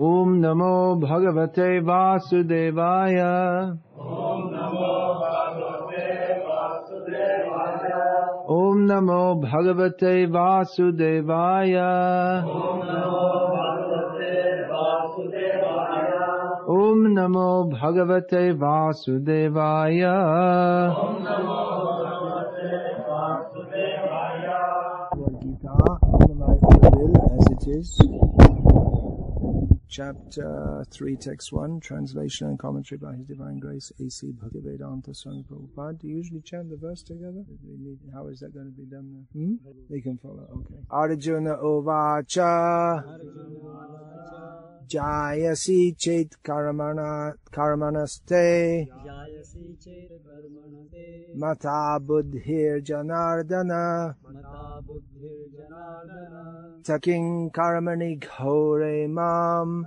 Om Namo Bhagavate Vasudevaya. Om Namo Bhagavate Vasudevaya. Om Namo Bhagavate Vasudevaya. Om Namo Bhagavate Vasudevaya. Om Namo Bhagavate Vasudevaya. Om Namo Bhagavate Vasudevaya. Bhagavad-gita, as it is. Chapter 3, Text 1, translation and commentary by His Divine Grace, A.C. Bhaktivedanta Swami Prabhupada. Do you usually chant the verse together? How is that going to be done now? They can follow, okay. Arjuna Ovacha Jayasi Chet Karamanaste Mata Buddhir Janardana Taking Karmani Ghore Mam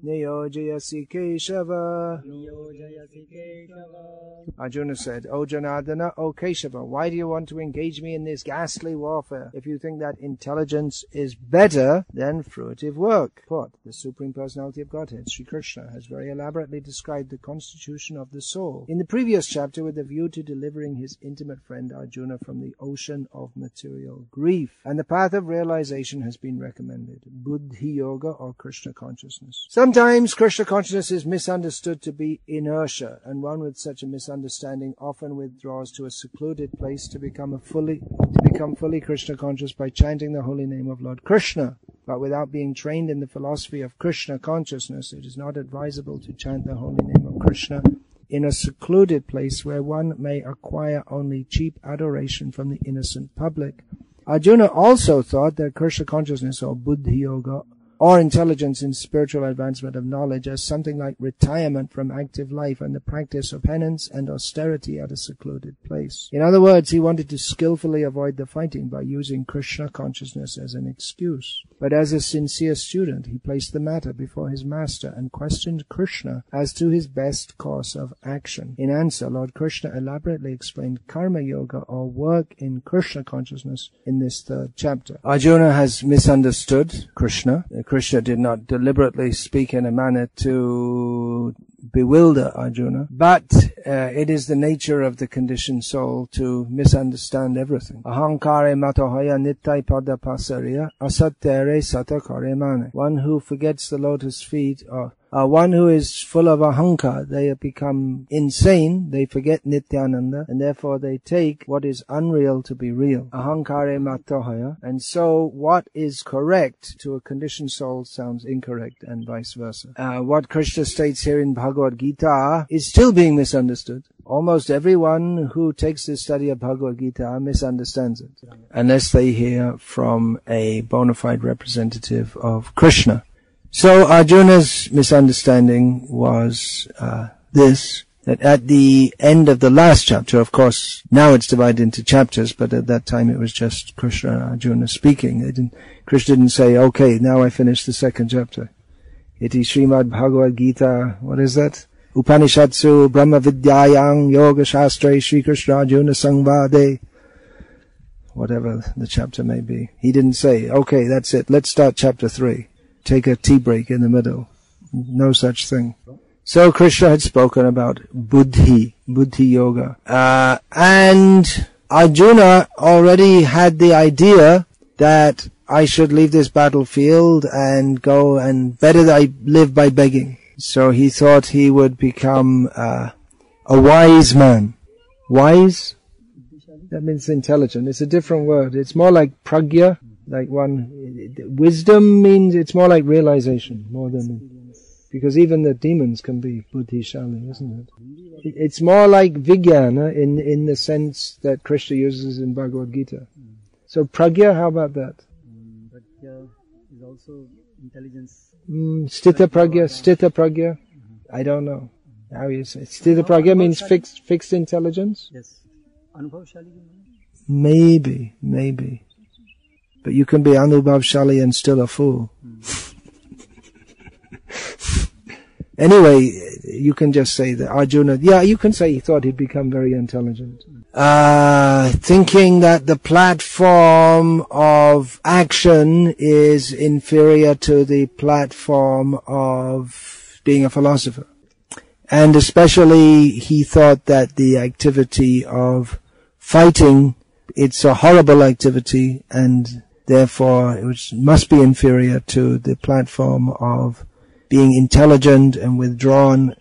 Niyojayasi Keshava. Arjuna said, O Janardana, O Keshava, why do you want to engage me in this ghastly warfare? If you think that intelligence is better than fruitive work. What? The Supreme Personality of Godhead, Sri Krishna, has very elaborately described the constitution of the soul in the previous chapter with a view to delivering his intimate friend Arjuna from the ocean of material grief. And the path of realization has been recommended, Buddhi Yoga or Krishna consciousness. Sometimes Krishna consciousness is misunderstood to be inertia, and one with such a misunderstanding often withdraws to a secluded place to become fully Krishna conscious by chanting the holy name of Lord Krishna. But without being trained in the philosophy of Krishna consciousness, it is not advisable to chant the holy name of Krishna in a secluded place where one may acquire only cheap adoration from the innocent public. Arjuna also thought that Krishna consciousness or Buddhi Yoga or intelligence in spiritual advancement of knowledge as something like retirement from active life and the practice of penance and austerity at a secluded place. In other words, he wanted to skillfully avoid the fighting by using Krishna consciousness as an excuse. But as a sincere student, he placed the matter before his master and questioned Krishna as to his best course of action. In answer, Lord Krishna elaborately explained karma yoga or work in Krishna consciousness in this third chapter. Arjuna has misunderstood Krishna. Krishna did not deliberately speak in a manner to bewilder Arjuna, but it is the nature of the conditioned soul to misunderstand everything. Ahankare matohaya nittai pada pasariya asattere satakare mane. One who forgets the lotus feet, or one who is full of ahankar, they have become insane, they forget Nityananda, and therefore they take what is unreal to be real. Ahankare matohaya. And so what is correct to a conditioned soul sounds incorrect, and vice versa. What Krishna states here in Bhagavad-gita is still being misunderstood. Almost everyone who takes the study of Bhagavad-gita misunderstands it, unless they hear from a bona fide representative of Krishna. So Arjuna's misunderstanding was this, that at the end of the last chapter, of course, now it's divided into chapters, but at that time it was just Krishna and Arjuna speaking. Krishna didn't say, okay, now I finished the second chapter. Iti Srimad Bhagavad Gita, what is that? Upanishatsu Brahma Vidyayang Yoga Shastre Sri Krishna Arjuna Sangvade. Whatever the chapter may be. He didn't say, okay, that's it, let's start chapter 3. Take a tea break in the middle. No such thing. So Krishna had spoken about Buddhi Yoga. And Arjuna already had the idea that I should leave this battlefield and go, and better that I live by begging. So he thought he would become a wise man. Wise? That means intelligent. It's a different word. It's more like pragya. Like wisdom means it's more like realization, more than, because even the demons can be buddhishali, isn't it? It's more like vijnana in the sense that Krishna uses in Bhagavad-gita. So pragya, how about that? Pragya is also intelligence. Sthita pragya. I don't know how you say. Sthita pragya means fixed intelligence. Yes. Anubhavshali. Maybe. But you can be Anubhavshali and still a fool. Anyway, you can just say that Arjuna, you can say he thought he'd become very intelligent. thinking that the platform of action is inferior to the platform of being a philosopher. And especially he thought that the activity of fighting, it's a horrible activity, and therefore it must be inferior to the platform of being intelligent and withdrawn,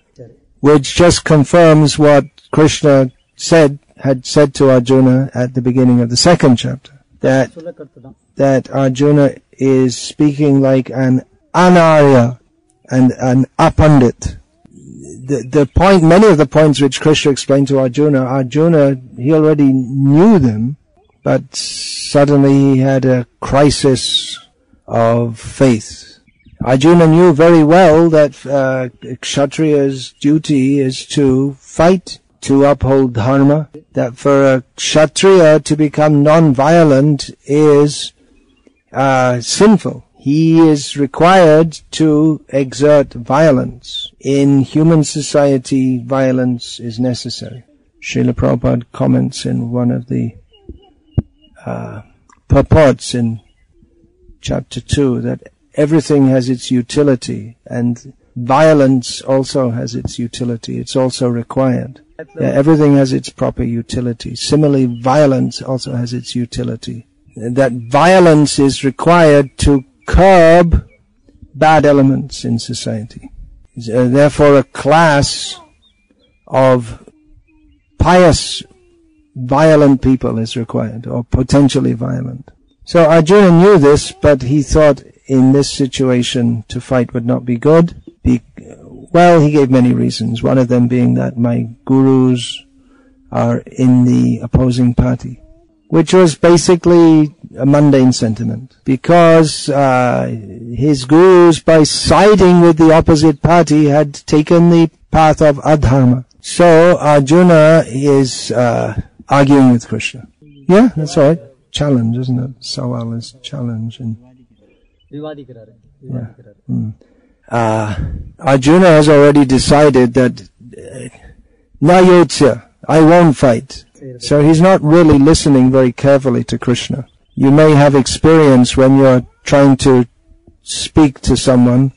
which just confirms what Krishna had said to Arjuna at the beginning of the second chapter, that Arjuna is speaking like an anarya and an apandit. The point, many of the points which Krishna explained to Arjuna, he already knew them, but suddenly he had a crisis of faith. Arjuna knew very well that Kshatriya's duty is to fight, to uphold dharma, that for a Kshatriya to become non-violent is sinful. He is required to exert violence. In human society, violence is necessary. Srila Prabhupada comments in one of the purports in chapter 2 that everything has its utility, and violence also has its utility. It's also required. Everything has its proper utility. Similarly, violence also has its utility. That violence is required to curb bad elements in society. Therefore, a class of pious, violent people is required, or potentially violent. So Arjuna knew this, but he thought in this situation to fight would not be good. Well, he gave many reasons, one of them being that my gurus are in the opposing party, which was basically a mundane sentiment, because his gurus, by siding with the opposite party, had taken the path of adharma. So Arjuna is arguing with Krishna. Yeah, that's all right. Challenge, isn't it? Sawal is challenge. And Arjuna has already decided that Nayotsya, I won't fight. So he's not really listening very carefully to Krishna. You may have experience when you're trying to speak to someone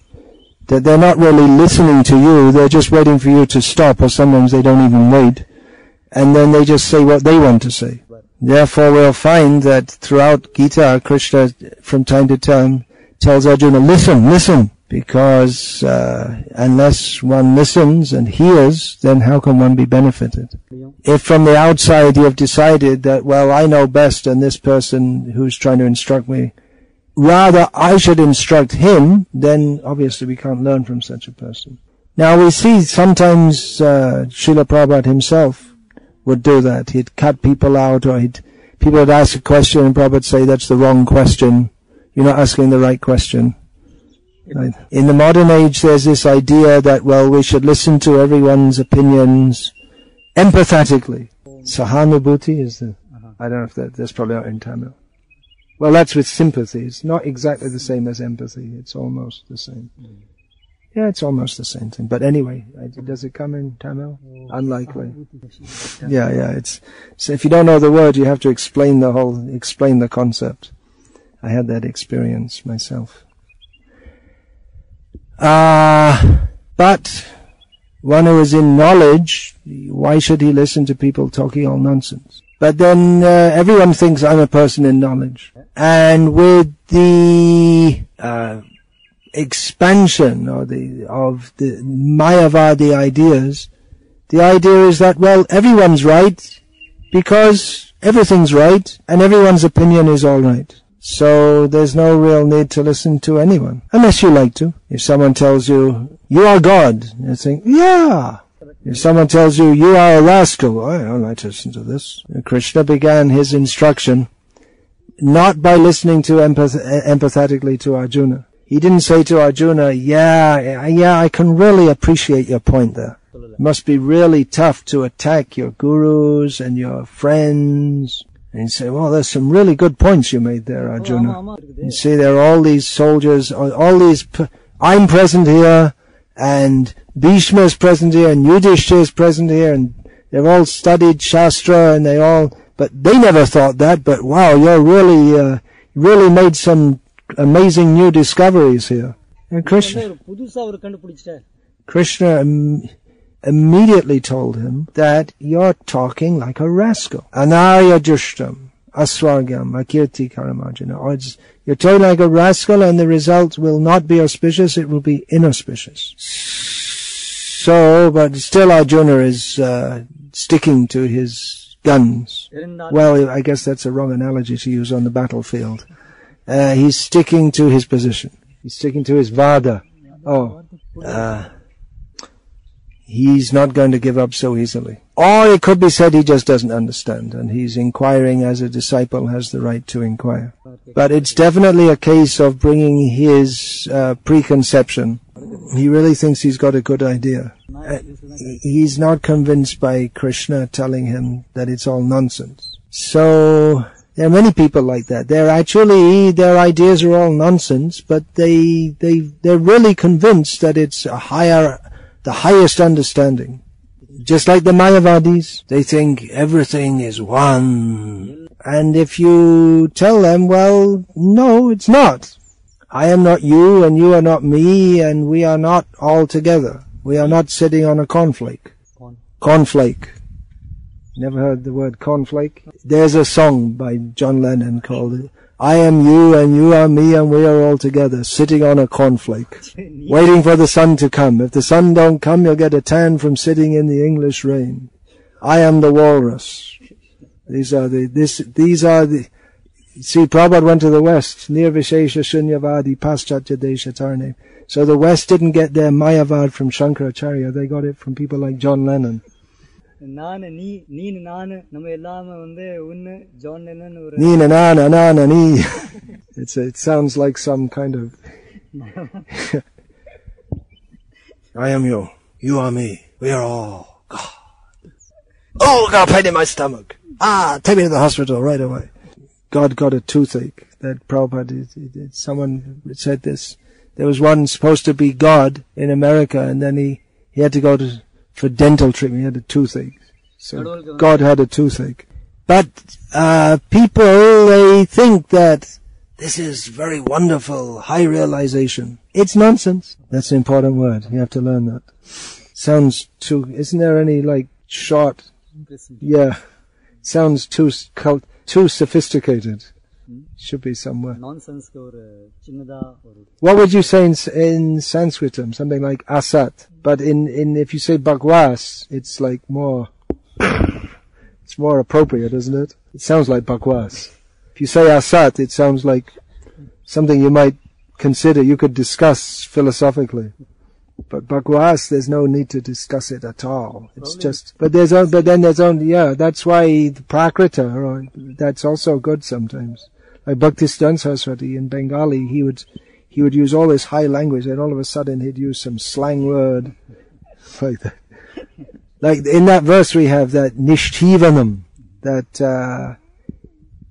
that they're not really listening to you, they're just waiting for you to stop, or sometimes they don't even wait, and then they just say what they want to say. Therefore we'll find that throughout Gita, Krishna from time to time tells Arjuna, listen, because unless one listens and hears, then how can one be benefited? If from the outside you have decided that, well, I know best, and this person who's trying to instruct me, rather I should instruct him, then obviously we can't learn from such a person. Now we see sometimes Srila Prabhupada himself would do that. He'd cut people out, or people would ask a question and Prabhupada would say, that's the wrong question. You're not asking the right question. Right. In the modern age, there's this idea that, well, we should listen to everyone's opinions empathetically. Sahanubhuti is I don't know if that's probably not in Tamil. Well, that's with sympathy. It's not exactly the same as empathy. It's almost the same. Yeah, it's almost the same thing. But anyway, does it come in Tamil? Unlikely. Yeah. So if you don't know the word, you have to explain the concept. I had that experience myself. But one who is in knowledge, why should he listen to people talking all nonsense? But then everyone thinks I'm a person in knowledge. And with the expansion of the Mayavadi ideas, the idea is that, well, everyone's right because everything's right and everyone's opinion is all right. So there's no real need to listen to anyone, unless you like to. If someone tells you, you are God, you think, yeah. If someone tells you, you are a rascal, I don't like to listen to this. Krishna began his instruction not by listening to empathetically to Arjuna. He didn't say to Arjuna, yeah, I can really appreciate your point there. It must be really tough to attack your gurus and your friends. And he'd say, well, there's some really good points you made there, Arjuna. You see, there are all these soldiers, I'm present here, and Bhishma is present here, and Yudhishthira is present here, and they've all studied Shastra and but they never thought that, but wow, you're really made some amazing new discoveries here. And Krishna immediately told him that you're talking like a rascal. Anarya Jushtam, Aswargam, Akirti Karumandurai. Or you're talking like a rascal and the result will not be auspicious, it will be inauspicious. So, but still Arjuna is sticking to his guns. Well, I guess that's a wrong analogy to use on the battlefield. He's sticking to his position. He's sticking to his vada. He's not going to give up so easily. Or it could be said he just doesn't understand, and he's inquiring as a disciple has the right to inquire. But it's definitely a case of bringing his preconception. He really thinks he's got a good idea. He's not convinced by Krishna telling him that it's all nonsense. So there are many people like that. Their ideas are all nonsense, but they're really convinced that it's the highest understanding. Just like the Mayavadis, they think everything is one. And if you tell them, well, no, it's not. I am not you, and you are not me, and we are not all together. We are not sitting on a cornflake. Cornflake. Never heard the word cornflake? There's a song by John Lennon called I am you and you are me and we are all together, sitting on a cornflake, waiting for the sun to come. If the sun don't come, you'll get a tan from sitting in the English rain. I am the walrus. These are the, see, Prabhupada went to the West, Nirvishesha Shunyavadi Paschatya Deshatarne. So the West didn't get their Mayavad from Shankaracharya, they got it from people like John Lennon. It sounds like some kind of I am you, you are me, we are all God. Oh, got a pain in my stomach. Take me to the hospital right away. God got a toothache. That Prabhupada, someone said this. There was one supposed to be God in America, and then he had to go for dental treatment. He had a toothache. So God had a toothache. But people, they think that this is very wonderful, high realization. It's nonsense. That's an important word. You have to learn that. Sounds too, isn't there any short, yeah, sounds too sophisticated. Should be somewhere. Nonsense. What would you say in Sanskritam? Something like asat. But if you say bakwas, it's more, it's more appropriate, isn't it? It sounds like bakwas. If you say asat, it sounds like something you might consider, you could discuss philosophically. But bakwas, there's no need to discuss it at all. It's just, but then there's only, yeah, that's why the prakrita, that's also good sometimes. Like Bhaktisiddhanta Saraswati in Bengali, he would use all this high language, and all of a sudden he'd use some slang word like that. Like in that verse we have that nishtivanam, that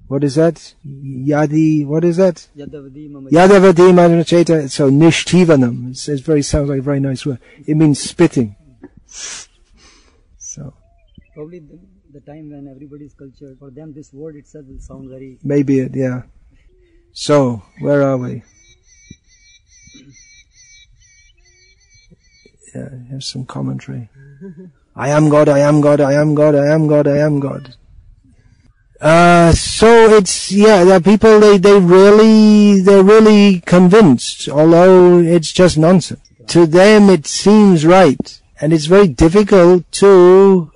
what is that? What is that? Yadavadi manacheta. So nishtivanam. It sounds like a very nice word. It means spitting. So probably the time when everybody's cultured, for them this word itself will sound very... Maybe it, yeah. So, where are we? Yeah, here's some commentary. I am God, I am God, I am God, I am God, I am God. So it's, yeah, the people, they're really convinced, although it's just nonsense. To them it seems right. And it's very difficult to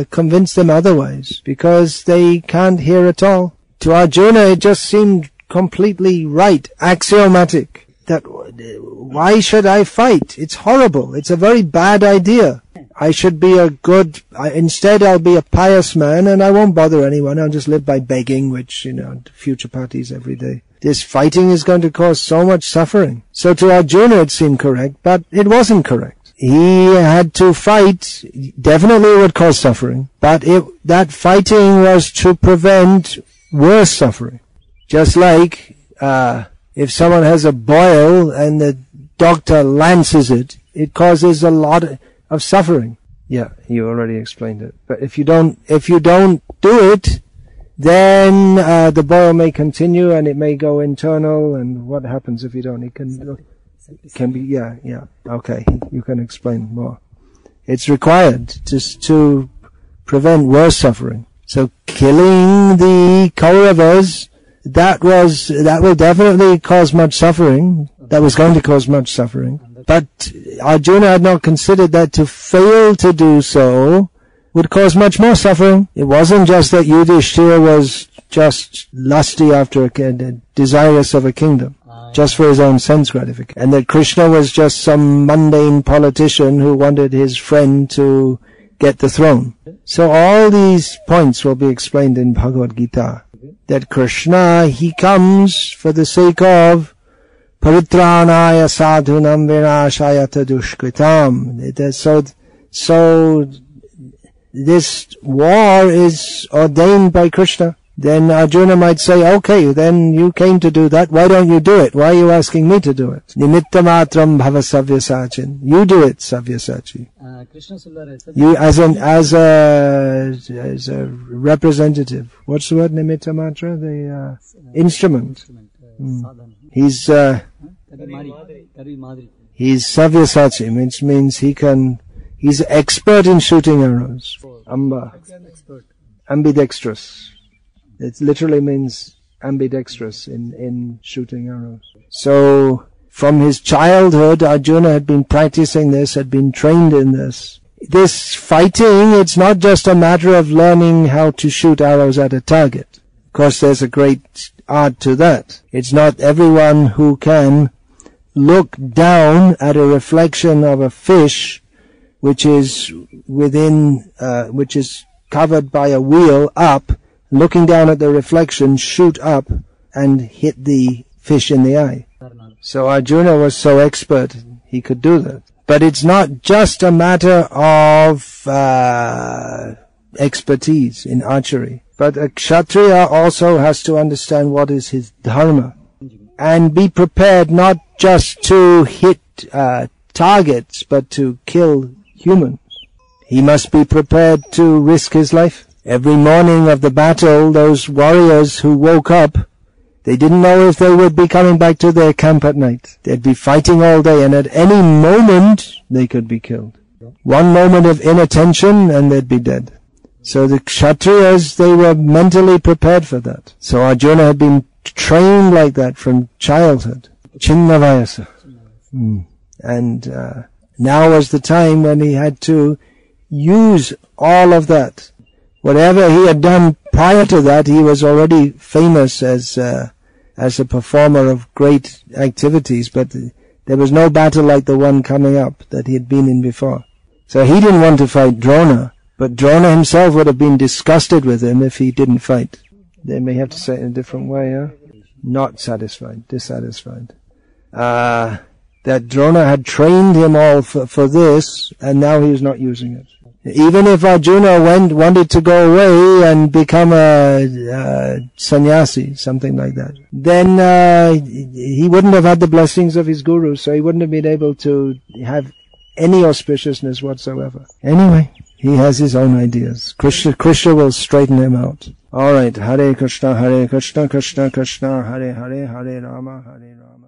convince them otherwise, because they can't hear at all. To Arjuna, it just seemed completely right, axiomatic, that why should I fight? It's horrible. It's a very bad idea. I should be instead I'll be a pious man, and I won't bother anyone. I'll just live by begging, which, future parties every day. This fighting is going to cause so much suffering. So to Arjuna it seemed correct, but it wasn't correct. He had to fight, definitely it would cause suffering, but that fighting was to prevent worse suffering. Just like, if someone has a boil and the doctor lances it, it causes a lot of suffering. Yeah, you already explained it. But if you don't do it, then the boil may continue and it may go internal. And what happens if you don't? It can be, yeah. Okay, you can explain more. It's required just to prevent worse suffering. So killing the Kauravas, that will definitely cause much suffering. That was going to cause much suffering. But Arjuna had not considered that to fail to do so would cause much more suffering. It wasn't just that Yudhishthira was just lusty after desirous of a kingdom, just for his own sense gratification, and that Krishna was just some mundane politician who wanted his friend to get the throne. So all these points will be explained in Bhagavad-gita. That Krishna, he comes for the sake of Paritranaya sadhunam vinashayata dushkritam. So this war is ordained by Krishna. Then Arjuna might say, okay, then you came to do that. Why don't you do it? Why are you asking me to do it? Nimitta matram bhava savyasachin. You do it, Savyasachi. You as a representative. What's the word? Nimitta matra? The instrument. He's Savyasachi, which means he's expert in shooting arrows. Ambidextrous. It literally means ambidextrous in shooting arrows. So, from his childhood, Arjuna had been practicing this, had been trained in this. This fighting, it's not just a matter of learning how to shoot arrows at a target. Of course, there's a great art to that. It's not everyone who can look down at a reflection of a fish which is which is covered by a wheel up, looking down at the reflection, shoot up and hit the fish in the eye. So Arjuna was so expert, he could do that. But it's not just a matter of expertise in archery. But a Kshatriya also has to understand what is his dharma and be prepared not just to hit targets, but to kill humans. He must be prepared to risk his life. Every morning of the battle, those warriors who woke up, they didn't know if they would be coming back to their camp at night. They'd be fighting all day, and at any moment, they could be killed. One moment of inattention, and they'd be dead. So the Kshatriyas, they were mentally prepared for that. So Arjuna had been trained like that from childhood. Chinnavayasa. And now was the time when he had to use all of that. Whatever he had done prior to that, he was already famous as a performer of great activities, but there was no battle like the one coming up that he had been in before. So he didn't want to fight Drona, but Drona himself would have been disgusted with him if he didn't fight. They may have to say it in a different way, huh? Not satisfied, dissatisfied. That Drona had trained him all for this, and now he was not using it. Even if Arjuna wanted to go away and become a sannyasi, something like that, then he wouldn't have had the blessings of his guru, so he wouldn't have been able to have any auspiciousness whatsoever. Anyway, he has his own ideas. Krishna will straighten him out. All right, Hare Krishna, Krishna Krishna, Hare Hare, Hare Rama, Hare Rama.